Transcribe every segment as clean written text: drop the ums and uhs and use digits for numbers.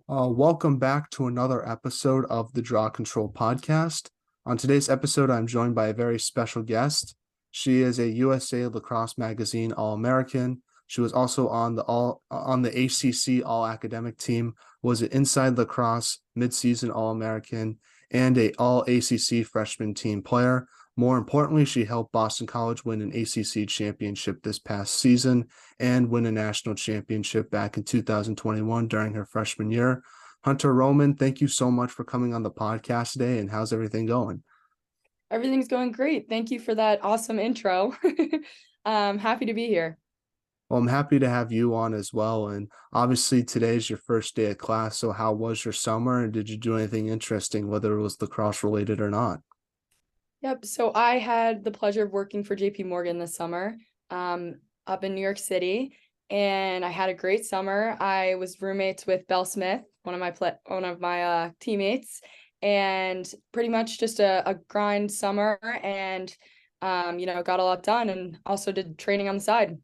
Welcome back to another episode of the Draw Control Podcast. On today's episode, I'm joined by a very special guest. She is a USA Lacrosse Magazine All-American. She was also on the ACC All-Academic Team, was an Inside Lacrosse Midseason All-American, and a All-ACC Freshman Team player. More importantly, she helped Boston College win an ACC championship this past season and win a national championship back in 2021 during her freshman year. Hunter Roman, thank you so much for coming on the podcast today. And how's everything going? Everything's going great. Thank you for that awesome intro. I'm happy to be here. Well, I'm happy to have you on as well. And obviously, today's your first day of class. So, how was your summer? And did you do anything interesting, whether it was lacrosse related or not? Yep. So I had the pleasure of working for JP Morgan this summer, up in New York City, and I had a great summer. I was roommates with Belle Smith, one of my teammates, and pretty much just a grind summer, and got a lot done, and also did training on the side.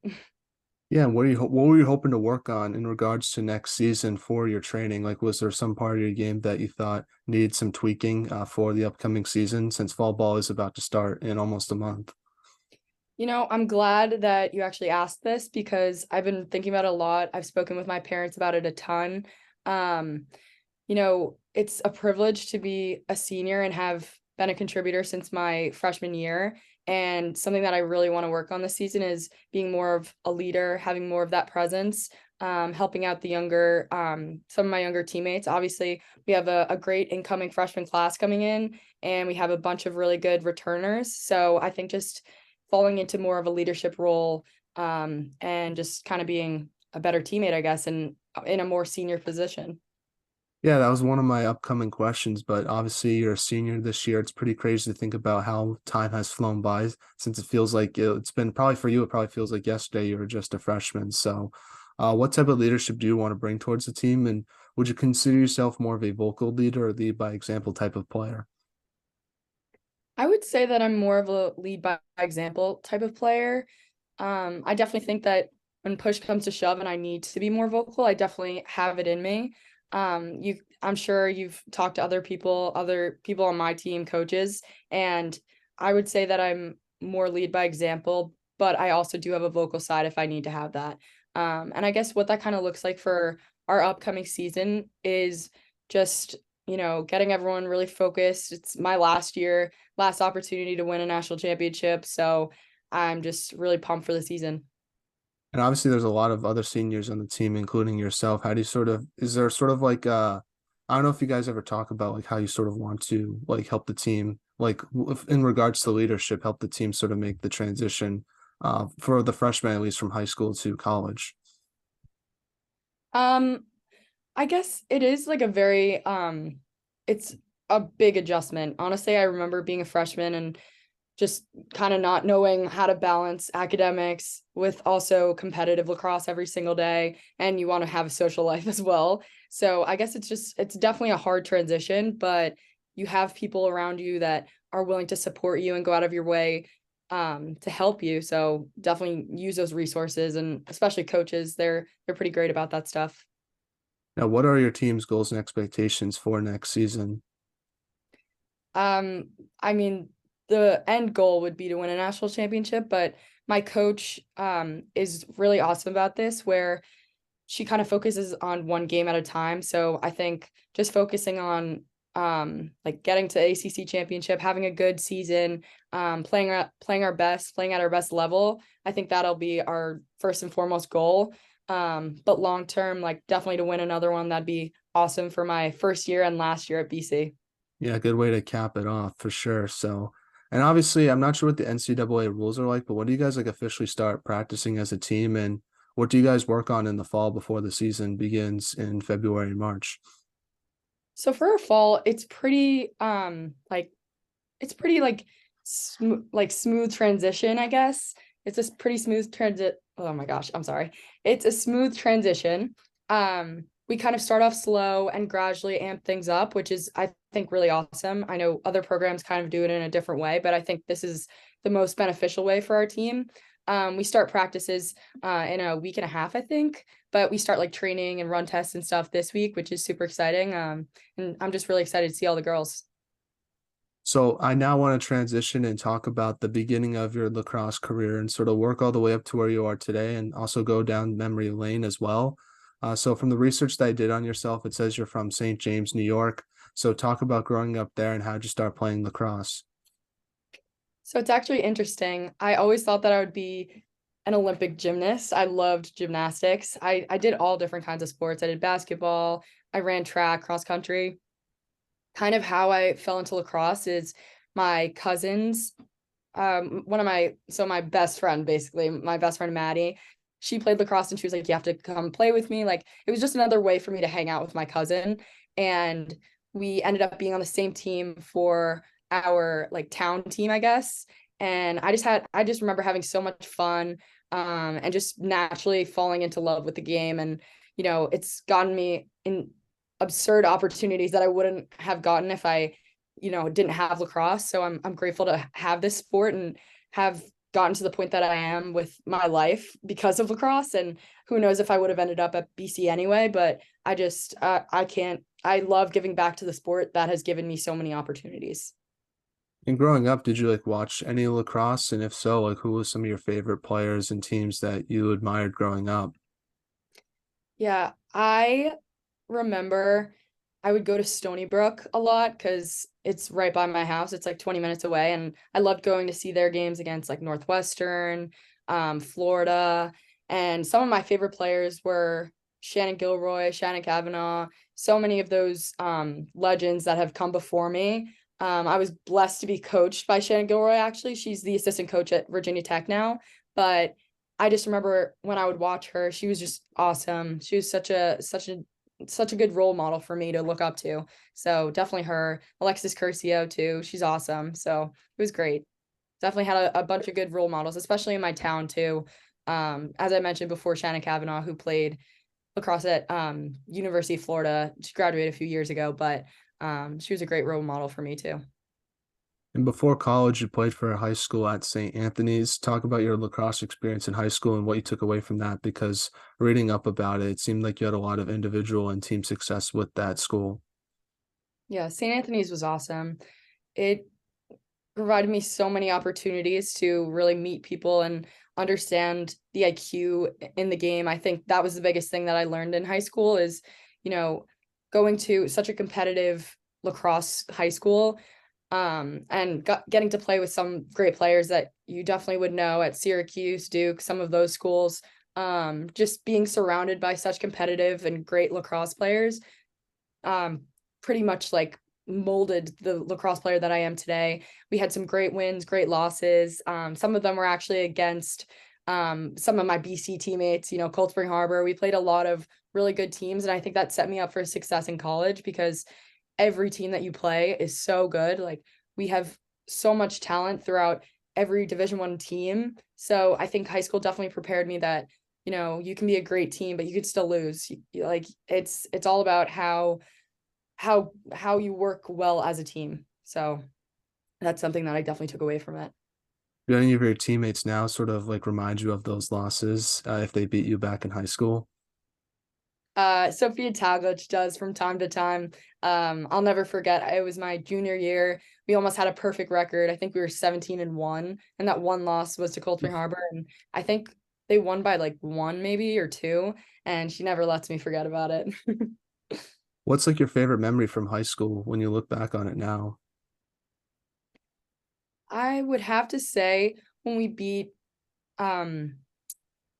Yeah, what were you hoping to work on in regards to next season for your training? Like, was there some part of your game that you thought needed some tweaking for the upcoming season since fall ball is about to start in almost a month? I'm glad that you actually asked this because I've been thinking about it a lot. I've spoken with my parents about it a ton. Um, it's a privilege to be a senior and have been a contributor since my freshman year. And something that I really want to work on this season is being more of a leader, having more of that presence, helping out some of my younger teammates. Obviously, we have a great incoming freshman class coming in, and we have a bunch of really good returners. So I think just falling into more of a leadership role, and just kind of being a better teammate, I guess, and in a more senior position. Yeah, that was one of my upcoming questions, but obviously you're a senior this year. It's pretty crazy to think about how time has flown by since it feels like it's been probably for you, it probably feels like yesterday you were just a freshman. So, what type of leadership do you want to bring towards the team? And would you consider yourself more of a vocal leader or lead by example type of player? I would say that I'm more of a lead by example type of player. I definitely think that when push comes to shove and I need to be more vocal, I definitely have it in me. I'm sure you've talked to other people on my team, coaches, and I would say that I'm more lead by example, but I also do have a vocal side if I need to have that. And I guess what that kind of looks like for our upcoming season is just, getting everyone really focused. It's my last opportunity to win a national championship. So I'm just really pumped for the season. And obviously, there's a lot of other seniors on the team, including yourself. How do you is there sort of like, I don't know if you guys ever talk about like how you sort of want to like help the team, like in regards to leadership, help the team sort of make the transition for the freshmen, at least from high school to college. Um, I guess it is like it's a big adjustment. Honestly, I remember being a freshman and just kind of not knowing how to balance academics with also competitive lacrosse every single day. And you want to have a social life as well. So I guess it's definitely a hard transition, but you have people around you that are willing to support you and go out of your way to help you. So definitely use those resources, and especially coaches, they're pretty great about that stuff. Now, what are your team's goals and expectations for next season? Um, I mean, the end goal would be to win a national championship, but my coach is really awesome about this, where she kind of focuses on one game at a time. So I think just focusing on like getting to ACC championship, having a good season, playing our best, playing at our best level. I think that'll be our first and foremost goal. But long term, like definitely to win another one, that'd be awesome for my first year and last year at BC. Yeah, good way to cap it off for sure. So, and obviously, I'm not sure what the NCAA rules are like, but when do you guys like officially start practicing as a team, and what do you guys work on in the fall before the season begins in February and March? So for our fall, it's pretty like smooth transition, I guess. It's a pretty smooth transit. Oh my gosh, I'm sorry. It's a smooth transition. We kind of start off slow and gradually amp things up, which is, I think, really awesome. I know other programs kind of do it in a different way, but I think this is the most beneficial way for our team. We start practices in a week and a half, I think, but we start like training and run tests and stuff this week, which is super exciting. And I'm just really excited to see all the girls. So I now want to transition and talk about the beginning of your lacrosse career and sort of work all the way up to where you are today and also go down memory lane as well. So from the research that I did on yourself, it says you're from St. James, New York. So talk about growing up there and how did you start playing lacrosse? So it's actually interesting. I always thought that I would be an Olympic gymnast. I loved gymnastics. I did all different kinds of sports. I did basketball, I ran track, cross country. Kind of how I fell into lacrosse is my cousins. My best friend, basically, my best friend Maddie, she played lacrosse and she was like, you have to come play with me. Like it was just another way for me to hang out with my cousin. And we ended up being on the same team for our like town team, I guess. And I just remember having so much fun, and just naturally falling into love with the game. And, it's gotten me in absurd opportunities that I wouldn't have gotten if I, didn't have lacrosse. So I'm grateful to have this sport and have gotten to the point that I am with my life because of lacrosse. And who knows if I would have ended up at BC anyway, but I love giving back to the sport that has given me so many opportunities. And growing up, did you like watch any lacrosse? And if so, like who was some of your favorite players and teams that you admired growing up? Yeah, I remember I would go to Stony Brook a lot because it's right by my house. It's like 20 minutes away. And I loved going to see their games against like Northwestern, Florida. And some of my favorite players were Shannon Gilroy, Shannon Kavanaugh, so many of those legends that have come before me. I was blessed to be coached by Shannon Gilroy, actually. She's the assistant coach at Virginia Tech now. But I just remember when I would watch her, she was just awesome. She was such a good role model for me to look up to. So definitely her. Alexis Curcio too. She's awesome. So it was great. Definitely had a bunch of good role models, especially in my town too. As I mentioned before, Shannon Kavanaugh, who played lacrosse at University of Florida. She graduated a few years ago, but she was a great role model for me too. And before college, you played for a high school at St. Anthony's. Talk about your lacrosse experience in high school and what you took away from that, because reading up about it, it seemed like you had a lot of individual and team success with that school. Yeah, St. Anthony's was awesome. It provided me so many opportunities to really meet people and understand the IQ in the game. I think that was the biggest thing that I learned in high school is, you know, going to such a competitive lacrosse high school, and getting to play with some great players that you definitely would know at Syracuse, Duke, some of those schools. Just being surrounded by such competitive and great lacrosse players, um, pretty much like molded the lacrosse player that I am today. We had some great wins, great losses. Some of them were actually against some of my BC teammates, Cold Spring Harbor. We played a lot of really good teams, and I think that set me up for success in college because every team that you play is so good. Like we have so much talent throughout every Division I team. So I think high school definitely prepared me that, you can be a great team, but you could still lose. Like it's all about how you work well as a team. So that's something that I definitely took away from it. Do any of your teammates now sort of like remind you of those losses if they beat you back in high school? Sophia Taglic does from time to time. I'll never forget. It was my junior year. We almost had a perfect record. I think we were 17-1, and that one loss was to Cold Spring Harbor. And I think they won by like one maybe or two, and she never lets me forget about it. What's like your favorite memory from high school when you look back on it now? I would have to say when we beat um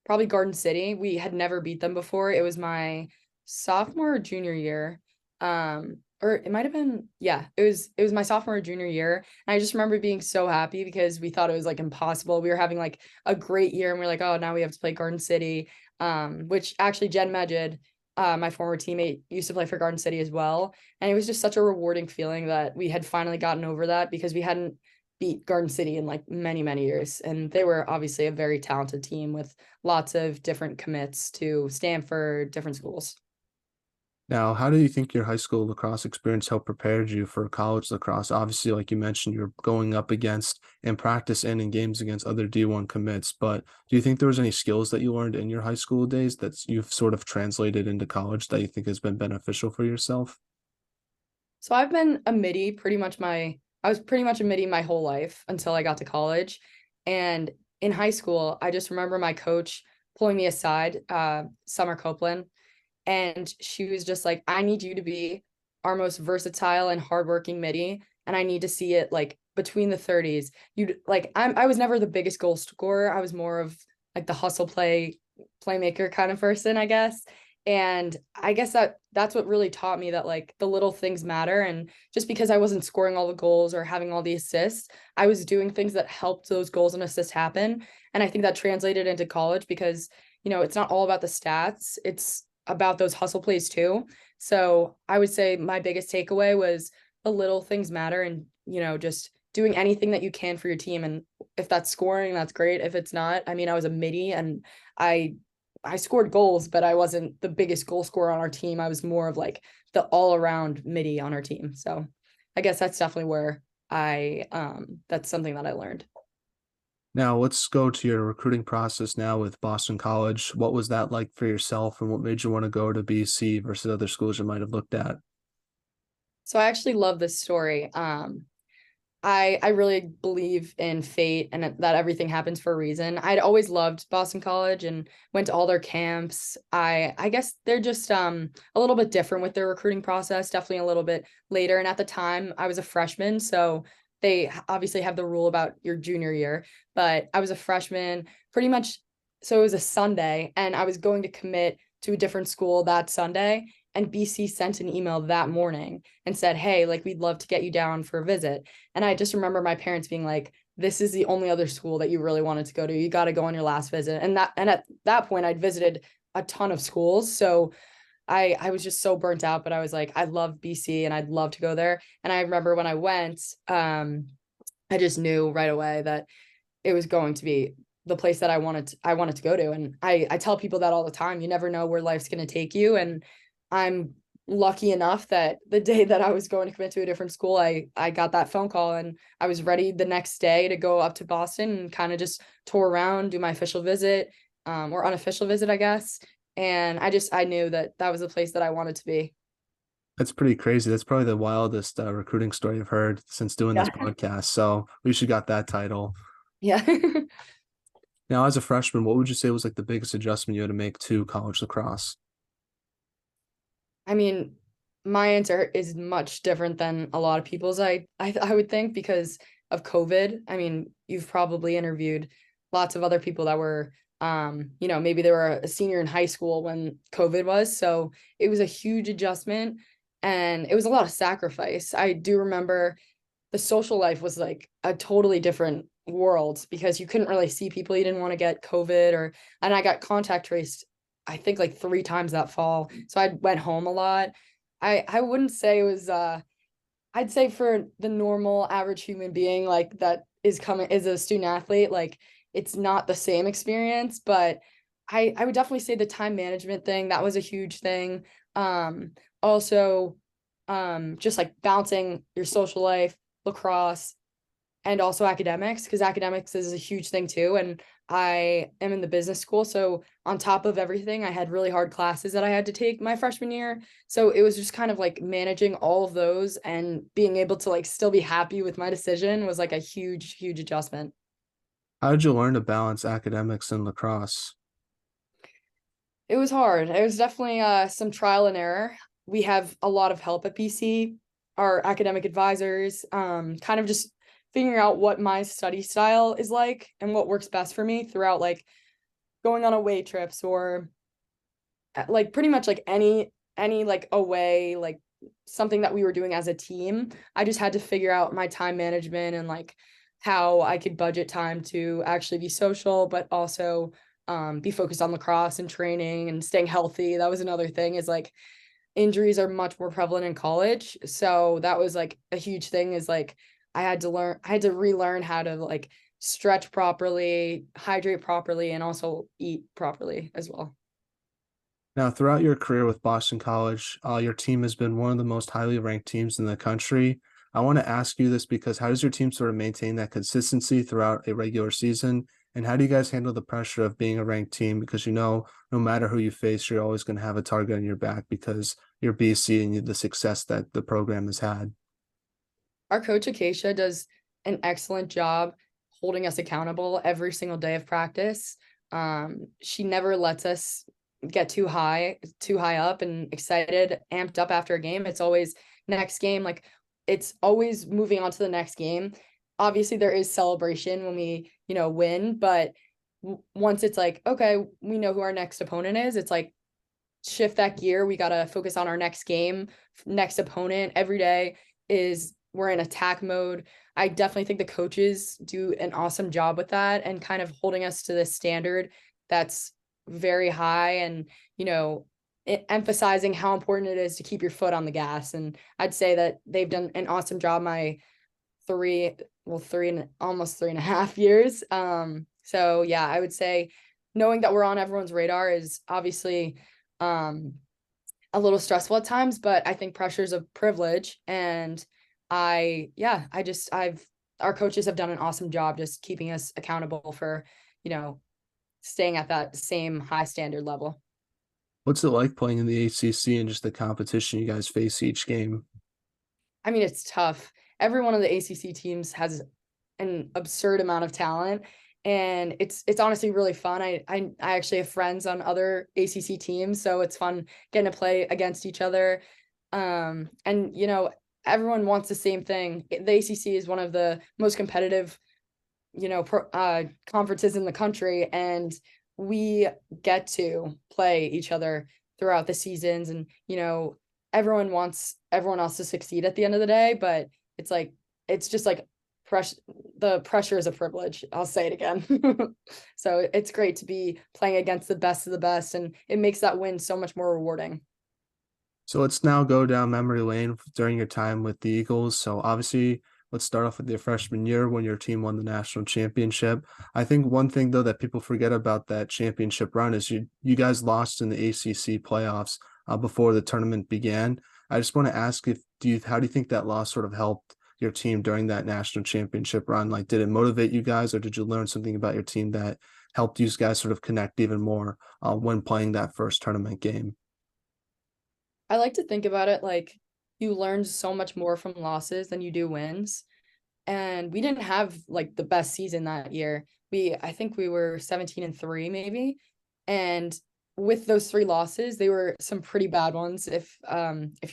probably Garden City. We had never beat them before. It was my sophomore or junior year. Or it might have been, yeah, it was my sophomore or junior year. And I just remember being so happy because we thought it was like impossible. We were having like a great year and we're like, oh, now we have to play Garden City. Which actually Jen Medjid, my former teammate, used to play for Garden City as well. And it was just such a rewarding feeling that we had finally gotten over that because we hadn't beat Garden City in like many, many years. And they were obviously a very talented team with lots of different commits to Stanford, different schools. Now, how do you think your high school lacrosse experience helped prepare you for college lacrosse? Obviously, like you mentioned, you're going up against in practice and in games against other D1 commits, but do you think there was any skills that you learned in your high school days that you've sort of translated into college that you think has been beneficial for yourself? So I've been a midi I was pretty much a midi my whole life until I got to college. And in high school, I just remember my coach pulling me aside, Summer Copeland, and she was just like, I need you to be our most versatile and hardworking midi. And I need to see it like between the 30s. I was never the biggest goal scorer. I was more of like the playmaker kind of person, I guess. And I guess that's what really taught me that like the little things matter. And just because I wasn't scoring all the goals or having all the assists, I was doing things that helped those goals and assists happen. And I think that translated into college because, it's not all about the stats. It's about those hustle plays too. So I would say my biggest takeaway was the little things matter and, just doing anything that you can for your team. And if that's scoring, that's great. If it's not, I mean, I was a midi and I I scored goals, but I wasn't the biggest goal scorer on our team. I was more of like the all around midi on our team. So I guess that's definitely where that's something that I learned. Now, let's go to your recruiting process now with Boston College. What was that like for yourself, and what made you want to go to BC versus other schools you might have looked at? So I actually love this story. I really believe in fate and that everything happens for a reason. I'd always loved Boston College and went to all their camps. I guess they're just a little bit different with their recruiting process, definitely a little bit later. And at the time I was a freshman, so they obviously have the rule about your junior year, but I was a freshman pretty much. So it was a Sunday and I was going to commit to a different school that Sunday. And BC sent an email that morning and said, hey, like we'd love to get you down for a visit. And I just remember my parents being like, this is the only other school that you really wanted to go to. You got to go on your last visit. And at that point I'd visited a ton of schools. So I was just so burnt out, but I was like, I love BC and I'd love to go there. And I remember when I went, I just knew right away that it was going to be the place that I wanted to go to. And I tell people that all the time. You never know where life's going to take you. And I'm lucky enough that the day that I was going to commit to a different school, I got that phone call and I was ready the next day to go up to Boston and kind of just tour around, do my official visit, or unofficial visit, I guess. And I knew that that was the place that I wanted to be. That's pretty crazy. That's probably the wildest recruiting story I've heard since doing this Yeah. podcast. So we should got that title. Yeah. Now, as a freshman, what would you say was like the biggest adjustment you had to make to college lacrosse? I mean, my answer is much different than a lot of people's. I would think because of COVID. I mean, you've probably interviewed lots of other people that were maybe they were a senior in high school when COVID was. So it was a huge adjustment and it was a lot of sacrifice. I do remember the social life was like a totally different world because you couldn't really see people. You didn't want to get COVID and I got contact traced I think like 3 times that fall. So I went home a lot. I wouldn't say it was I'd say for the normal average human being like that is a student athlete, like it's not the same experience, but I would definitely say the time management thing, that was a huge thing. Also just like balancing your social life, lacrosse, and also academics, because academics is a huge thing too. And I am in the business school. So on top of everything, I had really hard classes that I had to take my freshman year. So it was just kind of like managing all of those and being able to like still be happy with my decision was like a huge, huge adjustment. How did you learn to balance academics and lacrosse? It was hard. It was definitely some trial and error. We have a lot of help at BC, our academic advisors, kind of just figuring out what my study style is like and what works best for me throughout like going on away trips or like pretty much like any like away like something that we were doing as a team. I just had to figure out my time management and like how I could budget time to actually be social but also be focused on lacrosse and training and staying healthy. That was another thing, is like injuries are much more prevalent in college. So that was like a huge thing, is like I had to relearn how to like stretch properly, hydrate properly, and also eat properly as well. Now, throughout your career with Boston College, your team has been one of the most highly ranked teams in the country. I want to ask you this because how does your team sort of maintain that consistency throughout a regular season? And how do you guys handle the pressure of being a ranked team? Because no matter who you face, you're always going to have a target on your back because you're BC and the success that the program has had. Our coach Acacia does an excellent job holding us accountable every single day of practice. She never lets us get too high up and excited, amped up after a game. It's always next game. Like it's always moving on to the next game. Obviously, there is celebration when we, win, but once it's like, okay, we know who our next opponent is, it's like shift that gear. We got to focus on our next game, next opponent. Every day is we're in attack mode. I definitely think the coaches do an awesome job with that and kind of holding us to this standard that's very high and, emphasizing how important it is to keep your foot on the gas. And I'd say that they've done an awesome job my almost 3.5 years. So yeah, I would say knowing that we're on everyone's radar is obviously a little stressful at times, but I think pressure is a privilege. And our coaches have done an awesome job just keeping us accountable for, staying at that same high standard level. What's it like playing in the ACC and just the competition you guys face each game? I mean, it's tough. Every one of the ACC teams has an absurd amount of talent, and it's honestly really fun. I actually have friends on other ACC teams, so it's fun getting to play against each other. And everyone wants the same thing. The ACC is one of the most competitive, conferences in the country, and we get to play each other throughout the seasons. And everyone wants everyone else to succeed at the end of the day, but it's just like pressure. The pressure is a privilege. I'll say it again. So it's great to be playing against the best of the best, and it makes that win so much more rewarding. So let's now go down memory lane during your time with the Eagles. So obviously, let's start off with your freshman year when your team won the national championship. I think one thing though that people forget about that championship run is you guys lost in the ACC playoffs before the tournament began. I just want to ask how do you think that loss sort of helped your team during that national championship run? Like, did it motivate you guys, or did you learn something about your team that helped you guys sort of connect even more when playing that first tournament game? I like to think about it like you learn so much more from losses than you do wins. And we didn't have like the best season that year. I think we were 17-3 maybe. And with those three losses, they were some pretty bad ones. If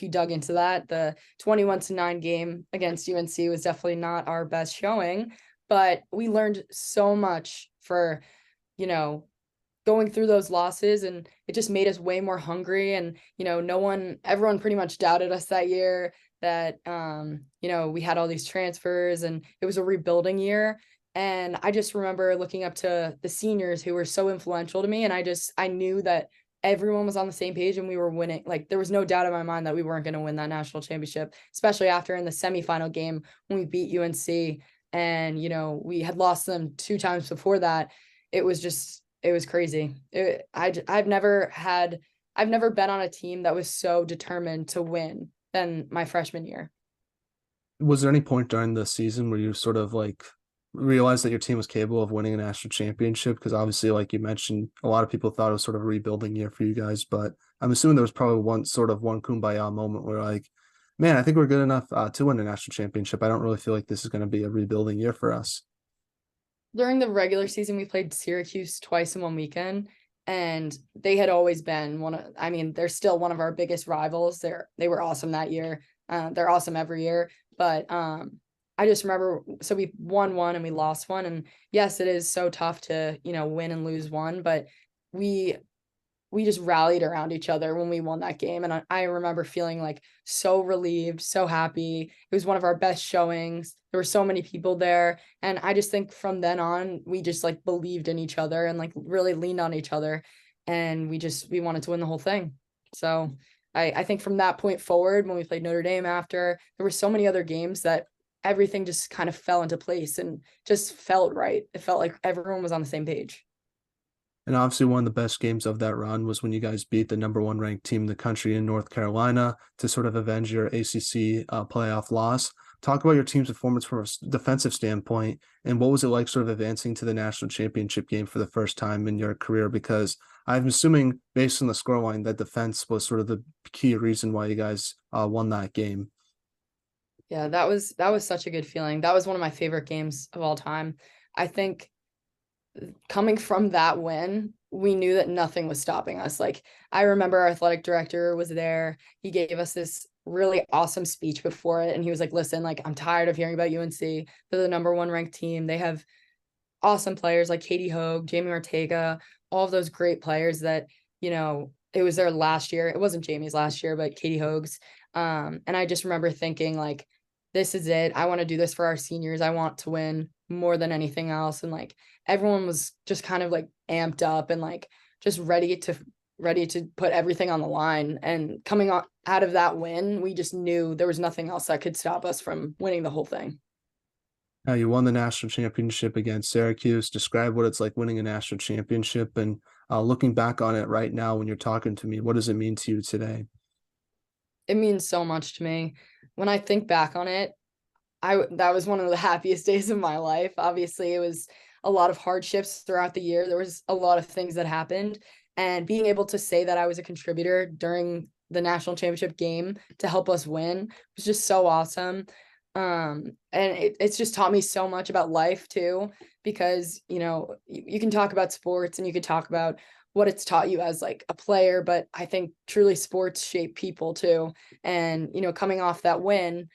you dug into that, the 21-9 game against UNC was definitely not our best showing, but we learned so much for, you know, going through those losses, and it just made us way more hungry. And everyone pretty much doubted us that year, that we had all these transfers and it was a rebuilding year. And I just remember looking up to the seniors who were so influential to me, and I knew that everyone was on the same page and we were winning. Like there was no doubt in my mind that we weren't going to win that national championship, especially after in the semifinal game when we beat UNC, and we had lost them 2 times before that. It was crazy. I've never been on a team that was so determined to win than my freshman year. Was there any point during the season where you sort of like realized that your team was capable of winning a national championship? Because obviously, like you mentioned, a lot of people thought it was sort of a rebuilding year for you guys, but I'm assuming there was probably one kumbaya moment where like, man, I think we're good enough to win a national championship. I don't really feel like this is going to be a rebuilding year for us. During the regular season, we played Syracuse twice in one weekend, and they had always been they're still one of our biggest rivals. They were awesome that year. They're awesome every year, but I just remember, so we won one and we lost one, and yes, it is so tough to win and lose one, but we just rallied around each other when we won that game. And I remember feeling like so relieved, so happy. It was one of our best showings. There were so many people there. And I just think from then on, we just like believed in each other and like really leaned on each other. And we wanted to win the whole thing. So I think from that point forward, when we played Notre Dame after, there were so many other games that everything just kind of fell into place and just felt right. It felt like everyone was on the same page. And obviously, one of the best games of that run was when you guys beat the number one ranked team in the country in North Carolina to sort of avenge your ACC playoff loss. Talk about your team's performance from a defensive standpoint, and what was it like sort of advancing to the national championship game for the first time in your career? Because I'm assuming, based on the scoreline, that defense was sort of the key reason why you guys won that game. Yeah, that was such a good feeling. That was one of my favorite games of all time. I think coming from that win, we knew that nothing was stopping us. Like, I remember our athletic director was there. He gave us this really awesome speech before it. And he was like, listen, like, I'm tired of hearing about UNC. They're the number one ranked team. They have awesome players like Katie Hogue, Jamie Ortega, all of those great players that, it was their last year. It wasn't Jamie's last year, but Katie Hogue's. And I just remember thinking, like, this is it. I want to do this for our seniors. I want to win more than anything else. And like, everyone was just kind of like amped up and like just ready to put everything on the line. And coming out of that win, we just knew there was nothing else that could stop us from winning the whole thing. Now, you won the national championship against Syracuse. Describe what it's like winning a national championship, and looking back on it right now when you're talking to me, what does it mean to you today? It means so much to me. When I think back on it, that was one of the happiest days of my life. Obviously, it was a lot of hardships throughout the year. There was a lot of things that happened, and being able to say that I was a contributor during the national championship game to help us win was just so awesome. And it's just taught me so much about life too, because you can talk about sports and you can talk about what it's taught you as like a player, but I think truly sports shape people too. And coming off that win,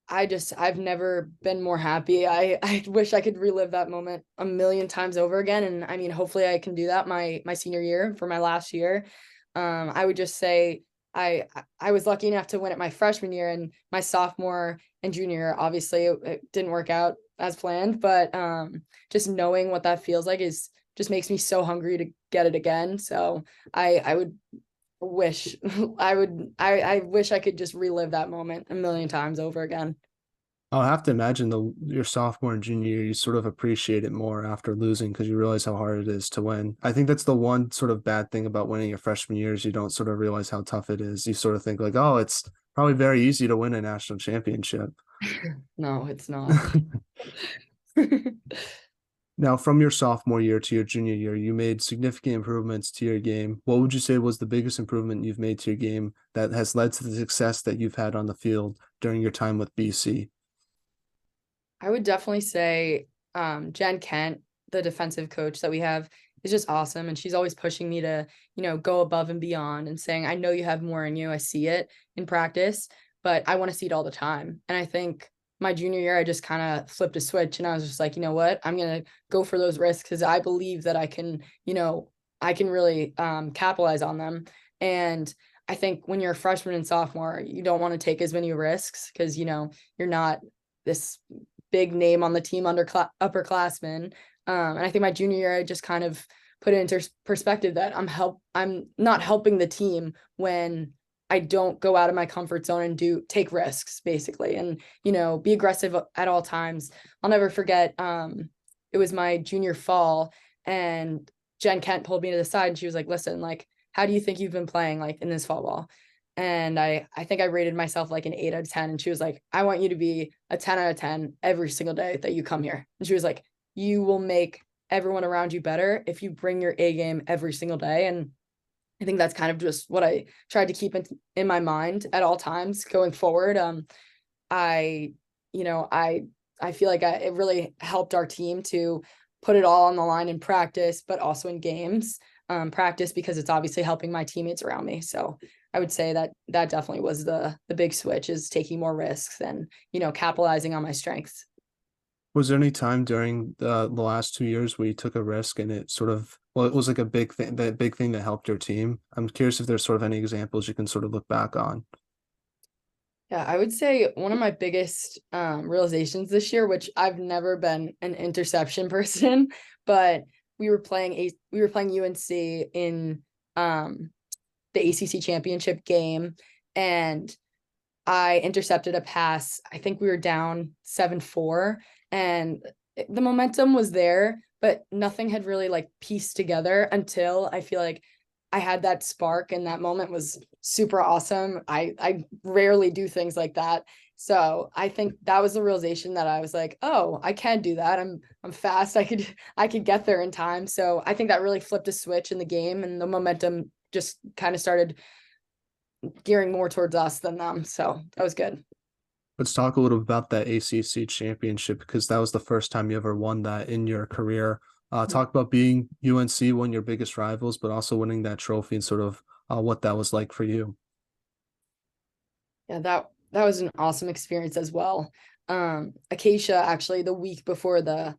I've never been more happy. I wish I could relive that moment a million times over again. And I mean, hopefully I can do that my senior year for my last year. I would just say I was lucky enough to win it my freshman year, and my sophomore and junior year, obviously it didn't work out as planned, but just knowing what that feels like just makes me so hungry to get it again. So I would wish I wish I could just relive that moment a million times over again. I'll have to imagine your sophomore and junior year, you sort of appreciate it more after losing because you realize how hard it is to win. I think that's the one sort of bad thing about winning your freshman year is you don't sort of realize how tough it is. You sort of think like, oh, it's probably very easy to win a national championship. No, it's not. Now, from your sophomore year to your junior year, you made significant improvements to your game. What would you say was the biggest improvement you've made to your game that has led to the success that you've had on the field during your time with BC? I would definitely say Jen Kent, the defensive coach that we have, is just awesome. And she's always pushing me to, go above and beyond and saying, I know you have more in you. I see it in practice, but I want to see it all the time. And I think my junior year, I just kind of flipped a switch and I was just like, you know what, I'm going to go for those risks because I believe that I can really capitalize on them. And I think when you're a freshman and sophomore, you don't want to take as many risks because, you're not this big name on the team upperclassmen. And I think my junior year, I just kind of put it into perspective that I'm not helping the team when I don't go out of my comfort zone and take risks basically. And, be aggressive at all times. I'll never forget. It was my junior fall and Jen Kent pulled me to the side and she was like, listen, like, how do you think you've been playing like in this fall ball? And I think I rated myself like an 8 out of 10. And she was like, I want you to be a 10 out of 10 every single day that you come here. And she was like, you will make everyone around you better if you bring your A game every single day. And I think that's kind of just what I tried to keep in my mind at all times going forward. I feel like it really helped our team to put it all on the line in practice, but also in games. Practice because it's obviously helping my teammates around me. So I would say that definitely was the big switch, is taking more risks and, capitalizing on my strengths. Was there any time during the last 2 years where you took a risk and it sort of, well, it was like a big thing, that big thing that helped your team? I'm curious if there's sort of any examples you can sort of look back on. Yeah, I would say one of my biggest realizations this year, which I've never been an interception person, but we were playing UNC in the ACC championship game, and I intercepted a pass. I think we were down 7-4, and the momentum was there, but nothing had really like pieced together until I feel like I had that spark, and that moment was super awesome. I rarely do things like that. So I think that was the realization that I was like, oh, I can do that. I'm fast. I could get there in time. So I think that really flipped a switch in the game, and the momentum just kind of started gearing more towards us than them. So that was good. Let's talk a little bit about that ACC championship because that was the first time you ever won that in your career. Talk about being UNC, one of your biggest rivals, but also winning that trophy and sort of what that was like for you. Yeah, that was an awesome experience as well. Acacia actually the week before the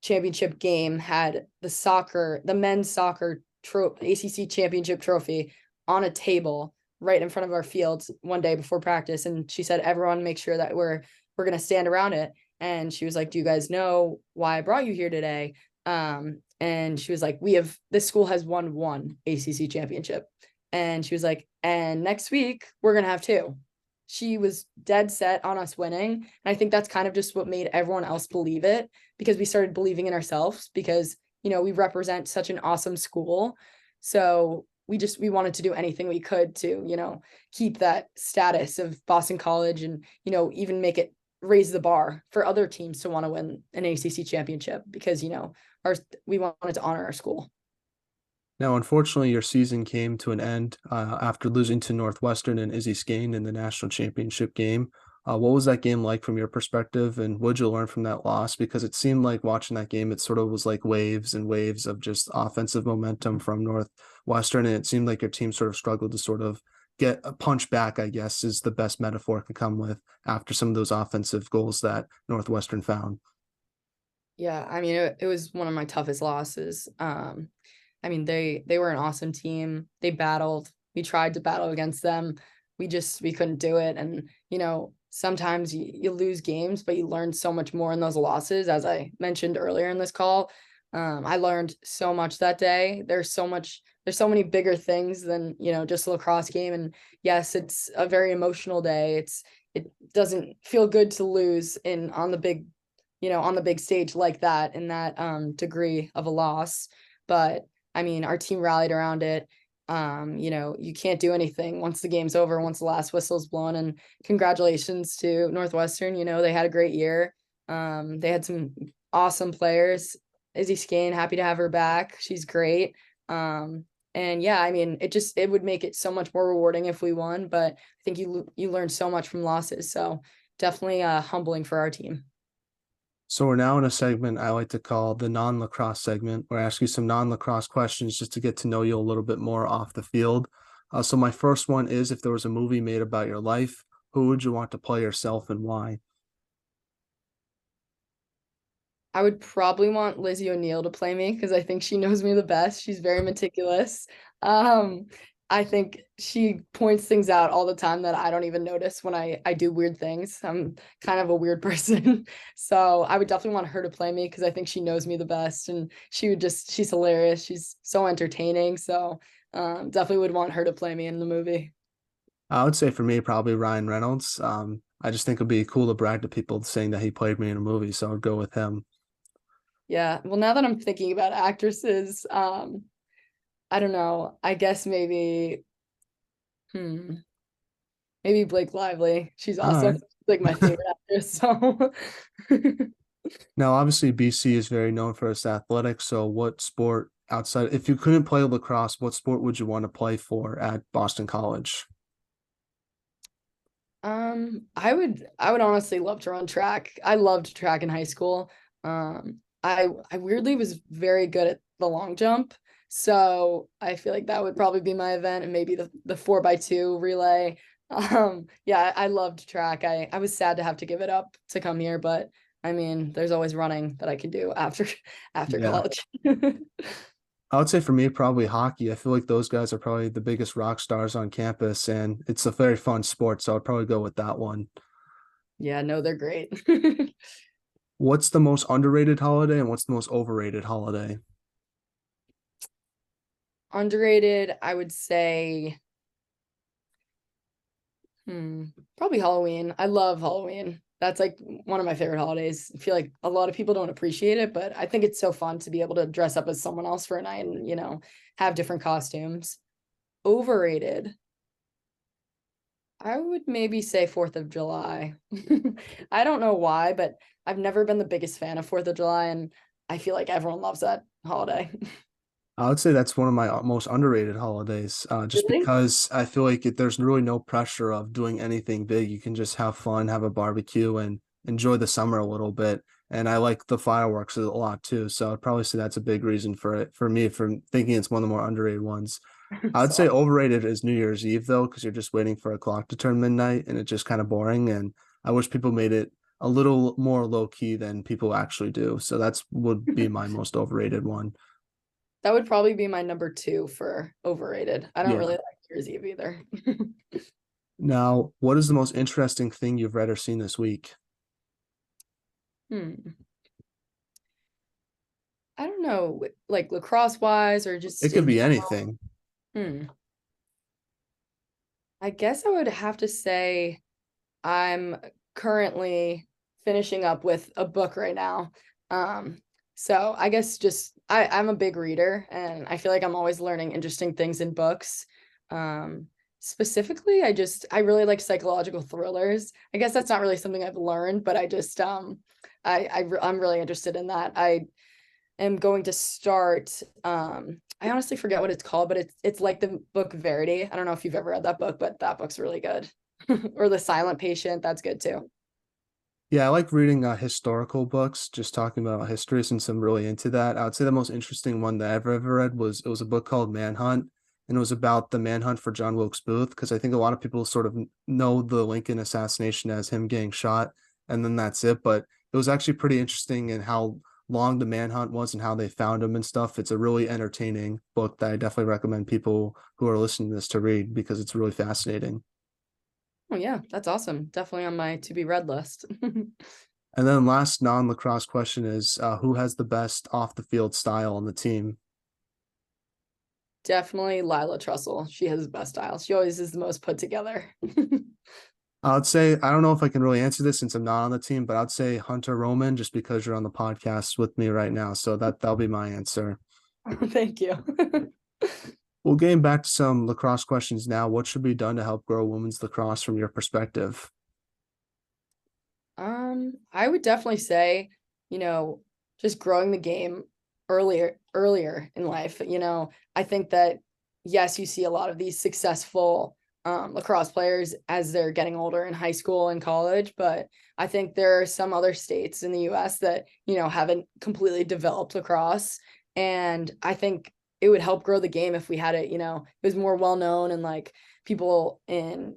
championship game had the men's soccer ACC championship trophy on a table right in front of our fields one day before practice, and she said, everyone make sure that we're going to stand around it. And she was like, do you guys know why I brought you here today? And she was like, this school has won one ACC championship. And she was like, and next week we're going to have two. She was dead set on us winning. And I think that's kind of just what made everyone else believe it, because we started believing in ourselves because, we represent such an awesome school. So we wanted to do anything we could to, keep that status of Boston College and, even raise the bar for other teams to want to win an ACC championship because, we wanted to honor our school. Now, unfortunately, your season came to an end after losing to Northwestern and Izzy Skane in the national championship game. What was that game like from your perspective, and what did you learn from that loss? Because it seemed like watching that game, it sort of was like waves and waves of just offensive momentum from Northwestern, and it seemed like your team sort of struggled to sort of get a punch back, I guess, is the best metaphor it could come with after some of those offensive goals that Northwestern found. Yeah, I mean, it was one of my toughest losses. I mean, they were an awesome team. They battled. We tried to battle against them. We couldn't do it. And, sometimes you lose games, but you learn so much more in those losses. As I mentioned earlier in this call, I learned so much that day. There's so many bigger things than, just a lacrosse game. And yes, it's a very emotional day. It doesn't feel good to lose on the big stage like that, in that degree of a loss. But I mean, our team rallied around it. You can't do anything once the game's over, once the last whistle's blown. And congratulations to Northwestern. They had a great year. They had some awesome players. Izzy Skane, happy to have her back. She's great. And yeah, I mean, it would make it so much more rewarding if we won, but I think you learn so much from losses. So definitely humbling for our team. So we're now in a segment I like to call the non-lacrosse segment, where I ask you some non-lacrosse questions just to get to know you a little bit more off the field. So my first one is, if there was a movie made about your life, who would you want to play yourself and why? I would probably want Lizzie O'Neill to play me because I think she knows me the best. She's very meticulous. Um, I think she points things out all the time that I don't even notice when I do weird things. I'm kind of a weird person. So I would definitely want her to play me because I think she knows me the best, and she's hilarious. She's so entertaining. So definitely would want her to play me in the movie. I would say for me, probably Ryan Reynolds. I just think it'd be cool to brag to people saying that he played me in a movie, so I'd go with him. Yeah. Well, now that I'm thinking about actresses, I don't know. I guess hmm, maybe Blake Lively. She's All awesome. right. She's like my favorite actress. So Now, obviously, BC is very known for its athletics. So, what sport outside, if you couldn't play lacrosse, what sport would you want to play for at Boston College? I would honestly love to run track. I loved track in high school. I weirdly was very good at the long jump. So I feel like that would probably be my event, and maybe the 4x2 relay. Yeah, I loved track. I was sad to have to give it up to come here, but I mean, there's always running that I can do after after Yeah. college. I would say for me, probably hockey. I feel like those guys are probably the biggest rock stars on campus, and it's a very fun sport. So I'd probably go with that one. Yeah, no, they're great. What's the most underrated holiday and what's the most overrated holiday? Underrated, I would say, probably Halloween. I love Halloween. That's like one of my favorite holidays. I feel like a lot of people don't appreciate it, but I think it's so fun to be able to dress up as someone else for a night and, have different costumes. Overrated. I would maybe say 4th of July. I don't know why, but I've never been the biggest fan of 4th of July, and I feel like everyone loves that holiday. I would say that's one of my most underrated holidays, just Really? because I feel like there's really no pressure of doing anything big. You can just have fun, have a barbecue, and enjoy the summer a little bit. And I like the fireworks a lot too. So I'd probably say that's a big reason for it for me for thinking it's one of the more underrated ones. I would say So overrated is New Year's Eve though, because you're just waiting for a clock to turn midnight and it's just kind of boring. And I wish people made it a little more low key than people actually do. So that's would be my most overrated one. that would probably be my number 2 for overrated. I don't Yeah. really like New Year's Eve either. Now, what is the most interesting thing you've read or seen this week? Hmm. I don't know, like lacrosse wise or It just could in be general. anything. Hmm. I guess I would have to say I'm currently finishing up with a book right now. Um, so I guess just I'm a big reader and I feel like I'm always learning interesting things in books. Um, Specifically, I really like psychological thrillers. I guess that's not really something I've learned, but I'm really interested in that. I am going to start I honestly forget what it's called, but it's like the book Verity. I don't know if you've ever read that book, but that book's really good. Or The Silent Patient, that's good too. Yeah, I like reading historical books, just talking about history since I'm really into that. I would say the most interesting one that I've ever read was it was a book called Manhunt, and it was about the manhunt for John Wilkes Booth, because I think a lot of people sort of know the Lincoln assassination as him getting shot, and then that's it. But it was actually pretty interesting in how long the manhunt was and how they found him and stuff. It's a really entertaining book that I definitely recommend people who are listening to this to read because it's really fascinating. Oh yeah, that's awesome. Definitely on my to be read list. And then last non-lacrosse question is who has the best off the field style on the team? Definitely Lila Trussell. She has the best style. She always is the most put together. I'd say I don't know if I can really answer this since I'm not on the team, but I'd say Hunter Roman just because you're on the podcast with me right now. So that'll be my answer. Thank you. Well, getting back to some lacrosse questions now, what should be done to help grow women's lacrosse from your perspective? I would definitely say, you know, just growing the game earlier in life. I think that yes, you see a lot of these successful lacrosse players as they're getting older in high school and college, but I think there are some other states in the US that, haven't completely developed lacrosse. And I think it would help grow the game if we had it, it was more well known and like people in,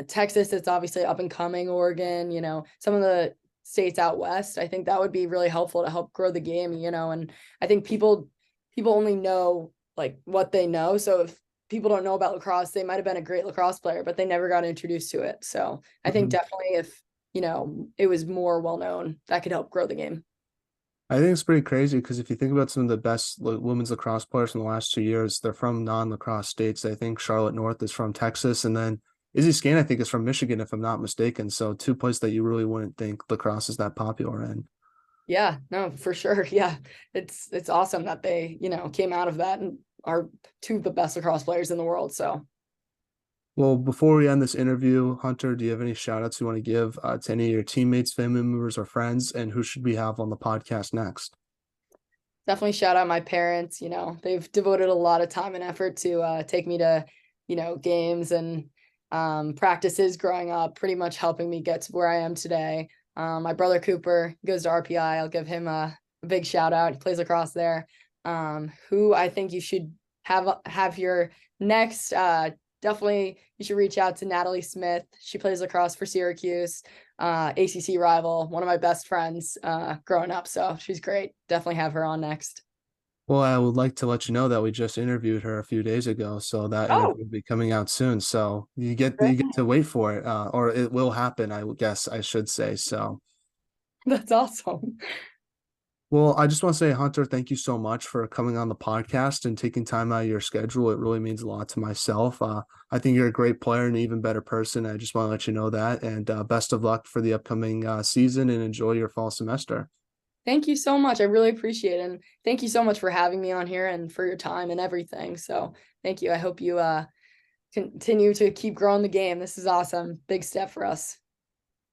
Texas, it's obviously up and coming, Oregon, some of the states out west. I think that would be really helpful to help grow the game, and I think people only know like what they know. So if people don't know about lacrosse, they might have been a great lacrosse player, but they never got introduced to it. So I think Mhm. definitely if, it was more well known, that could help grow the game. I think it's pretty crazy because if you think about some of the best women's lacrosse players in the last 2 years, they're from non-lacrosse states. I think Charlotte North is from Texas, and then Izzy Skane, I think, is from Michigan, if I'm not mistaken. So two places that you really wouldn't think lacrosse is that popular in. Yeah, no, for sure. Yeah. It's awesome that they, came out of that and are two of the best lacrosse players in the world. So Well, before we end this interview, Hunter, do you have any shout outs you want to give to any of your teammates, family members, or friends? And who should we have on the podcast next? definitely shout out my parents. They've devoted a lot of time and effort to take me to, games and practices growing up, pretty much helping me get to where I am today. My brother Cooper goes to RPI. I'll give him a big shout out. He plays lacrosse there. Who I think you should have your next. Definitely, you should reach out to Natalie Smith. She plays lacrosse for Syracuse, ACC rival, one of my best friends growing up. So she's great. Definitely have her on next. Well, I would like to let you know that we just interviewed her a few days ago, so that Oh, interview will be coming out soon. So you get to wait for it, or it will happen. I guess I should say so. that's awesome. Well, I just want to say, Hunter, thank you so much for coming on the podcast and taking time out of your schedule. It really means a lot to myself. I think you're a great player and an even better person. I just want to let you know that. And best of luck for the upcoming season and enjoy your fall semester. Thank you so much. I really appreciate it. And thank you so much for having me on here and for your time and everything. So thank you. I hope you continue to keep growing the game. This is awesome. Big step for us.